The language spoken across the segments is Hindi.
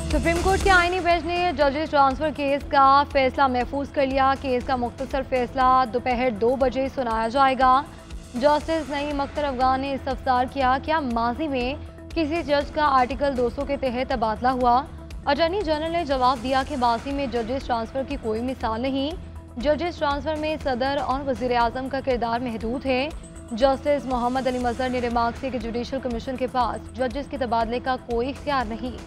सुप्रीम कोर्ट के आईनी बेंच ने जजेस ट्रांसफर केस का फैसला महफूज कर लिया। केस का मुख्तसर फैसला दोपहर 2 बजे सुनाया जाएगा। जस्टिस नईम अख्तर अफगान ने इस्तफसार किया, क्या माजी में किसी जज का आर्टिकल 200 के तहत तबादला हुआ? अटॉर्नी जनरल ने जवाब दिया कि माजी में जजेस ट्रांसफर की कोई मिसाल नहीं। जजेस ट्रांसफर में सदर और वजीर आजम का किरदार महदूद है। जस्टिस मोहम्मद अली मजहर ने रिमार्क किया कि जुडिशल कमीशन के पास जजेस के तबादले का कोई इख्तियार नहीं।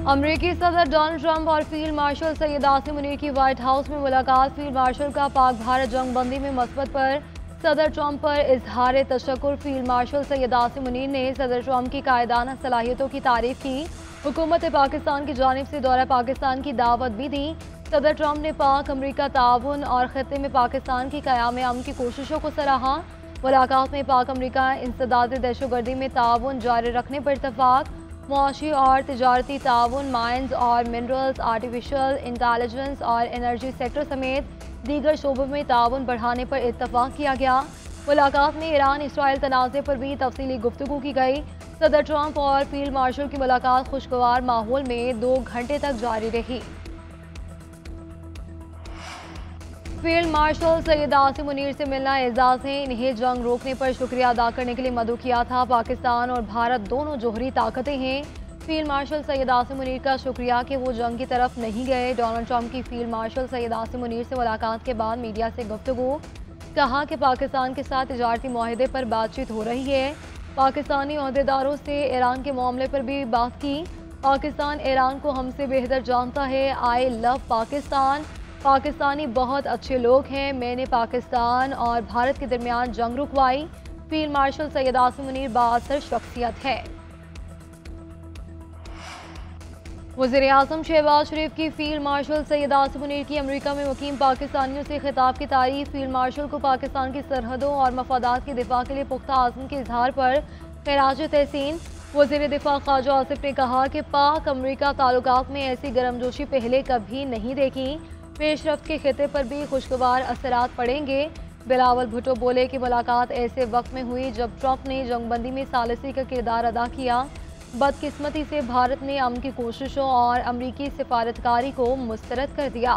अमेरिकी सदर डोनाल्ड ट्रंप और फील्ड मार्शल सैयद आसिम मुनीर की व्हाइट हाउस में मुलाकात। फील्ड मार्शल का पाक भारत जंग बंदी में मसबत पर सदर ट्रंप पर इजहार तशक्कुर। फील्ड मार्शल सैयद आसिम मुनीर ने सदर ट्रंप की कायदाना सलाहियतों की तारीफ की। हुकूमत पाकिस्तान की जानिब से दौरा पाकिस्तान की दावत भी दी। सदर ट्रंप ने पाक अमरीका ताउन और खत्ते में पाकिस्तान की क़याम अमन की कोशिशों को सराहा। मुलाकात में पाक अमरीका इंसदाद दहशतगर्दी में ताउन जारी रखने पर इतफाक। मुआशी और तिजारती ताउन, माइंस और मिनरल्स, आर्टिफिशियल इंटेलिजेंस और एनर्जी सेक्टर समेत दीगर शोबों में ताउन बढ़ाने पर इत्तफाक किया गया। मुलाकात में ईरान इसराइल तनाज़े पर भी तफसीली गुफ्तगू की गई। सदर ट्रंप और फील्ड मार्शल की मुलाकात खुशगवार माहौल में 2 घंटे तक जारी रही। फील्ड मार्शल सैयद आसिम मुनीर से मिलना एजाज़ है। इन्हें जंग रोकने पर शुक्रिया अदा करने के लिए मदऊ किया था। पाकिस्तान और भारत दोनों जोहरी ताकतें हैं। फील्ड मार्शल सैयद आसिम मुनीर का शुक्रिया कि वो जंग की तरफ नहीं गए। डोनाल्ड ट्रंप की फील्ड मार्शल सैयद आसिम मुनीर से मुलाकात के बाद मीडिया से गुफ्तगू। कहा कि पाकिस्तान के साथ तिजारती मुआहदे पर बातचीत हो रही है। पाकिस्तानी ओहदेदारों से ईरान के मामले पर भी बात की। पाकिस्तान ईरान को हमसे बेहतर जानता है। I love Pakistan. पाकिस्तानी बहुत अच्छे लोग हैं। मैंने पाकिस्तान और भारत के दरमियान जंग रुकवाई। फील्ड मार्शल सैयद आसिम मुनीर बाअसर शख्सियत है। वज़ीर आज़म शहबाज शरीफ की फील्ड मार्शल सैयद आसिम मुनीर की अमेरिका में मुकीम पाकिस्तानियों से खिताब की तारीफ। फील्ड मार्शल को पाकिस्तान की सरहदों और मफादात के दिफा के लिए पुख्ता आज़म के इजहार पर खैराज तहसीन। वज़ीर दिफा ख्वाजा आसिफ ने कहा कि पाक अमेरिका ताल्लुकात में ऐसी गर्मजोशी पहले कभी नहीं देखी। पेशरफ्त के खिते पर भी खुशगवार असरात पड़ेंगे। बिलावल भुट्टो बोले कि मुलाकात ऐसे वक्त में हुई जब ट्रंप ने जंगबंदी में सालिसी का किरदार अदा किया। बदकिस्मती से भारत ने अमन की कोशिशों और अमरीकी सिफारतकारी को मुस्तरद कर दिया।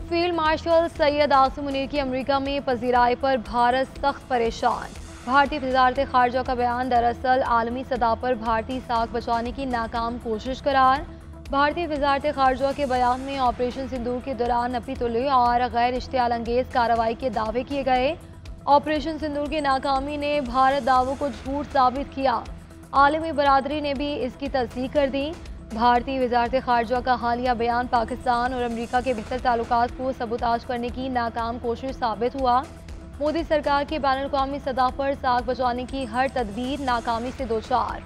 फील्ड मार्शल सैयद आसिम मुनीर की अमेरिका में पजीराई पर भारत सख्त परेशान। भारतीय वजारत खारजा का बयान दरअसल आलमी सतह पर भारतीय साख बचाने की नाकाम कोशिश करार। भारतीय वजारत खारजा के बयान में ऑपरेशन सिंदूर के दौरान नपी तुले और गैर इश्तियाल अंगेज कार्रवाई के दावे किए गए। ऑपरेशन सिंदूर की नाकामी ने भारत दावों को झूठ साबित किया। आलमी बरादरी ने भी इसकी तस्दीक कर दी। भारतीय वजारत खारजा का हालिया बयान पाकिस्तान और अमरीका के बेहतर ताल्लुकात को सबूताज करने की नाकाम कोशिश साबित हुआ। मोदी सरकार की बैनुल अक़वामी सतह पर साख बचाने की हर तदबीर नाकामी से दोचार।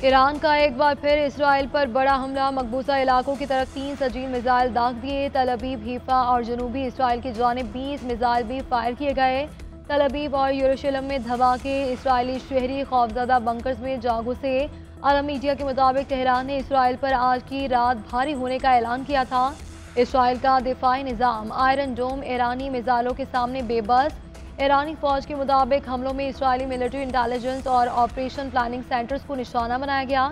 ईरान का एक बार फिर इसराइल पर बड़ा हमला। मकबूजा इलाकों की तरफ 3 सजील मिसाइल दाग दिए। तल अबीब, हीफा और जनूबी इसराइल की जानिब 20 मिसाइल भी फायर किए गए। तल अबीब और यरूशलेम में धमाके। इसराइली शहरी खौफजदा बंकर्स में जा घुसे। अरब मीडिया के मुताबिक तेहरान ने इसराइल पर आज की रात भारी होने का ऐलान किया था। इसराइल का दिफाई निज़ाम आयरन डोम ईरानी मिसाइलों के सामने बेबस। ईरानी फौज के मुताबिक हमलों में इसराइली मिलिट्री इंटेलिजेंस और ऑपरेशन प्लानिंग सेंटर्स को निशाना बनाया गया।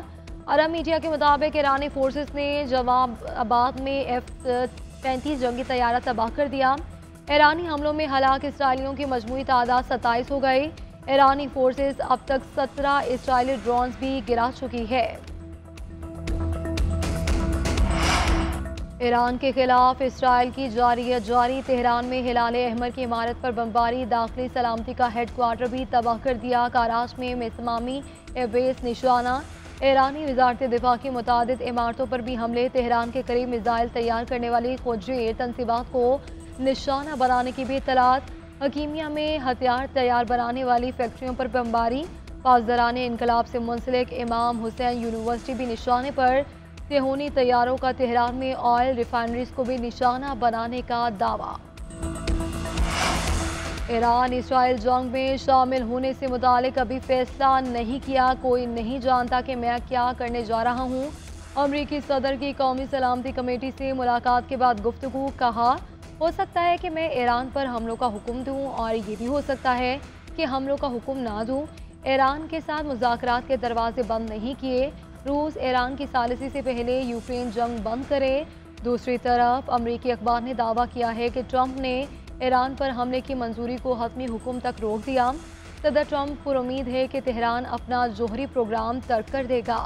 अरब मीडिया के मुताबिक ईरानी फोर्सेस ने जवाबाबाद में F-35 जंगी तैयारा तबाह कर दिया। ईरानी हमलों में हलाक इसराइलियों की मजमूई तादाद 27 हो गई। ईरानी फोर्सेस अब तक 17 इसराइली ड्रोन्स भी गिरा चुकी है। ईरान के खिलाफ इसराइल की जारी तेहरान में हिलाल अहमर की इमारत पर बमबारी। दाखिली सलामती का हेडक्वार्टर भी तबाह कर दिया। कराच में मिसमामी एयरबेस निशाना। ईरानी वजारत दिफा की मुतादिद इमारतों पर भी हमले। तेहरान के करीब मिसाइल तैयार करने वाली खुदजेर तनसीबात को निशाना बनाने की भी इत्तलात। हकीमिया में हथियार तैयार बनाने वाली फैक्ट्रियों पर बमबारी। पासदारान इनकलाब से मुंसलिक इमाम हुसैन यूनिवर्सिटी भी निशाने पर। सेहूनी तैयारों का तेहरान में ऑयल रिफाइनरीज को भी निशाना बनाने का दावा। ईरान इसराइल जंग में शामिल होने से मुतालिक अभी फैसला नहीं किया। कोई नहीं जानता कि मैं क्या करने जा रहा हूँ। अमरीकी सदर की कौमी सलामती कमेटी से मुलाकात के बाद गुफ्तगू। कहा, हो सकता है कि मैं ईरान पर हमलों का हुक्म दूं और ये भी हो सकता है कि हमलों का हुक्म ना दूं। ईरान के साथ मुज़ाकरात के दरवाजे बंद नहीं किए। रूस ईरान की सालिसी से पहले यूक्रेन जंग बंद करे। दूसरी तरफ अमरीकी अखबार ने दावा किया है कि ट्रंप ने ईरान पर हमले की मंजूरी को हतमी हुक्म तक रोक दिया। सदर ट्रंप पर उम्मीद है कि तेहरान अपना जोहरी प्रोग्राम तर्क कर देगा।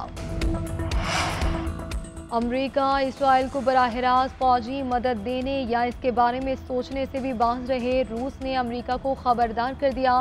अमरीका इसराइल को बराह रास्त फौजी मदद देने या इसके बारे में सोचने से भी बाज रहे। रूस ने अमरीका को खबरदार कर दिया।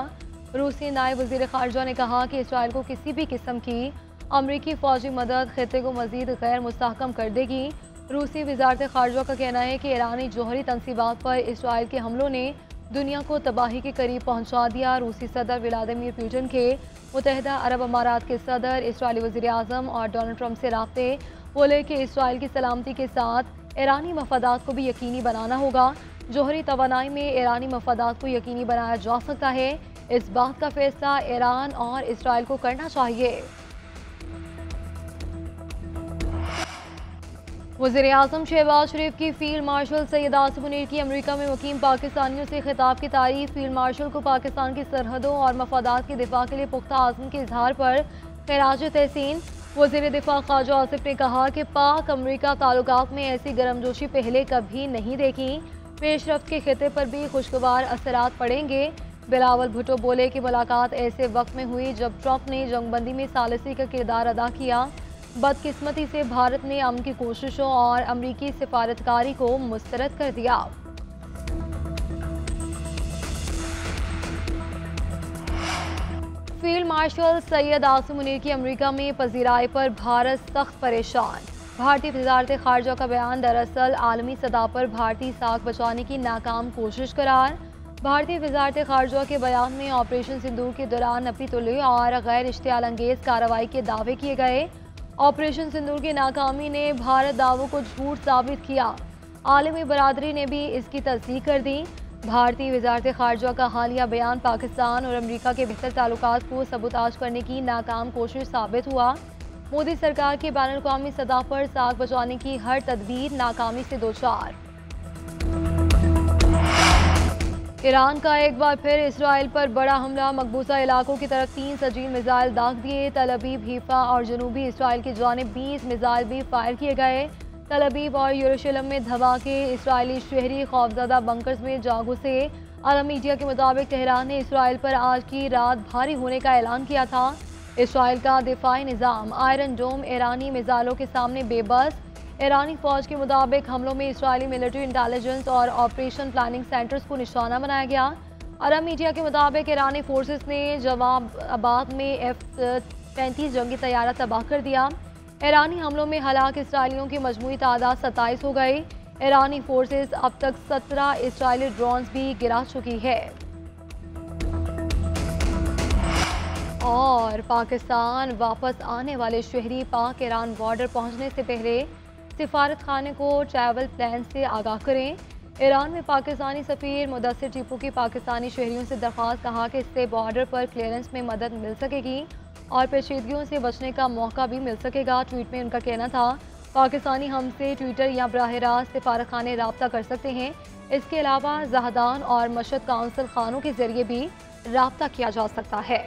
रूसी नायब वज़ीर ख़ारजा ने कहा कि इसराइल को किसी भी किस्म की अमरीकी फ़ौजी मदद खित्ते को मज़ीद गैर मुस्तहकम कर देगी। रूसी वज़ारत ख़ारजा का कहना है कि ईरानी जौहरी तनसीबात पर इसराइल के हमलों ने दुनिया को तबाही के करीब पहुँचा दिया। रूसी सदर व्लादिमीर पुतिन के मुत्तहिदा अरब अमारात के सदर, इसराइली वज़ीर आज़म और डोनाल्ड ट्रंप से राब्ते। बोले कि इसराइल की सलामती के साथ ईरानी मफादात को भी यकीनी बनाना होगा। जौहरी तवानाई में ईरानी मफादात को यकीनी बनाया जा सकता है। इस बात का फैसला ईरान और इसराइल को करना चाहिए। वज़ीर आज़म शहबाज शरीफ की फील्ड मार्शल सैयद आसिम मुनीर की अमेरिका में मुकीम पाकिस्तानियों से खिताब की तारीफ। फील्ड मार्शल को पाकिस्तान की सरहदों और मफादात के दिफा के लिए पुख्ता आज़म के इजहार पर खैराज तहसीन। वज़ीर दिफा ख्वाजा आसिफ ने कहा कि पाक अमरीका ताल्लुकात में ऐसी गर्मजोशी पहले कभी नहीं देखी। पेशरफ्त के खिते पर भी खुशगवार असरात पड़ेंगे। बिलावल भुट्टो बोले कि मुलाकात ऐसे वक्त में हुई जब ट्रंप ने जंगबंदी में सालिसी का किरदार अदा किया। बदकिस्मती से भारत ने अमन की कोशिशों और अमरीकी सिफारतकारी को मुस्तरद कर दिया। फील्ड मार्शल सैयद आसिम मुनीर की अमेरिका में पजीराई पर भारत सख्त परेशान। भारतीय वज़ारत ख़ारजा का बयान दरअसल आलमी सतह पर भारतीय साख बचाने की नाकाम कोशिश करार। भारतीय वज़ारत ख़ारजा के बयान में ऑपरेशन सिंदूर के दौरान नपी तुले और गैर इश्तियाल अंगेज कार्रवाई के दावे किए गए। ऑपरेशन सिंदूर की नाकामी ने भारत दावों को झूठ साबित किया। आलमी बरादरी ने भी इसकी तस्दीक कर दी। भारतीय वज़ारत ख़ारजा का हालिया बयान पाकिस्तान और अमेरिका के बेहतर ताल्लुकात को सबूताज करने की नाकाम कोशिश साबित हुआ। मोदी सरकार की बैनुल-अक़वामी सतह पर साख बचाने की हर तदबीर नाकामी से दोचार। ईरान का एक बार फिर इसराइल पर बड़ा हमला। मकबूजा इलाकों की तरफ 3 सजील मिसाइल दाग दिए। तल अबीब, हीफा और जनूबी इसराइल की जानिब 20 मिसाइल भी फायर किए गए। तल अबीब और यरूशलेम में धमाके। इसराइली शहरी खौफजदा बंकर्स में जा घुसे। अरब मीडिया के मुताबिक तेहरान ने इसराइल पर आज की रात भारी होने का ऐलान किया था। इसराइल का दिफाई निज़ाम आयरन डोम ईरानी मिसाइलों के सामने बेबस। ईरानी फ़ौज के मुताबिक हमलों में इसराइली मिलिट्री इंटेलिजेंस और ऑपरेशन प्लानिंग सेंटर्स को निशाना बनाया गया। अरब मीडिया के मुताबिक ईरानी फोर्सेस ने जवाबाबाद में F-35 जंगी तैयारा तबाह कर दिया। ईरानी हमलों में हलाक इसराइलियों की मजमूई तादाद 27 हो गई। ईरानी फोर्सेस अब तक 17 इसराइली ड्रोन्स भी गिरा चुकी है। और पाकिस्तान वापस आने वाले शहरी पाक ईरान बॉर्डर पहुंचने से पहले सिफारत खाने को ट्रैवल प्लान से आगाह करें। ईरान में पाकिस्तानी सफ़ीर मुदस्सिर टीपू की पाकिस्तानी शहरियों से दरख्वास्त। कहा कि इससे बॉर्डर पर क्लियरेंस में मदद मिल सकेगी और पेचीदगियों से बचने का मौका भी मिल सकेगा। ट्वीट में उनका कहना था, पाकिस्तानी हमसे ट्विटर या बराह रास्त सिफारत खाने रब्ता कर सकते हैं। इसके अलावा जहदान और मशहद काउंसिल खानों के जरिए भी रब्ता किया जा सकता है।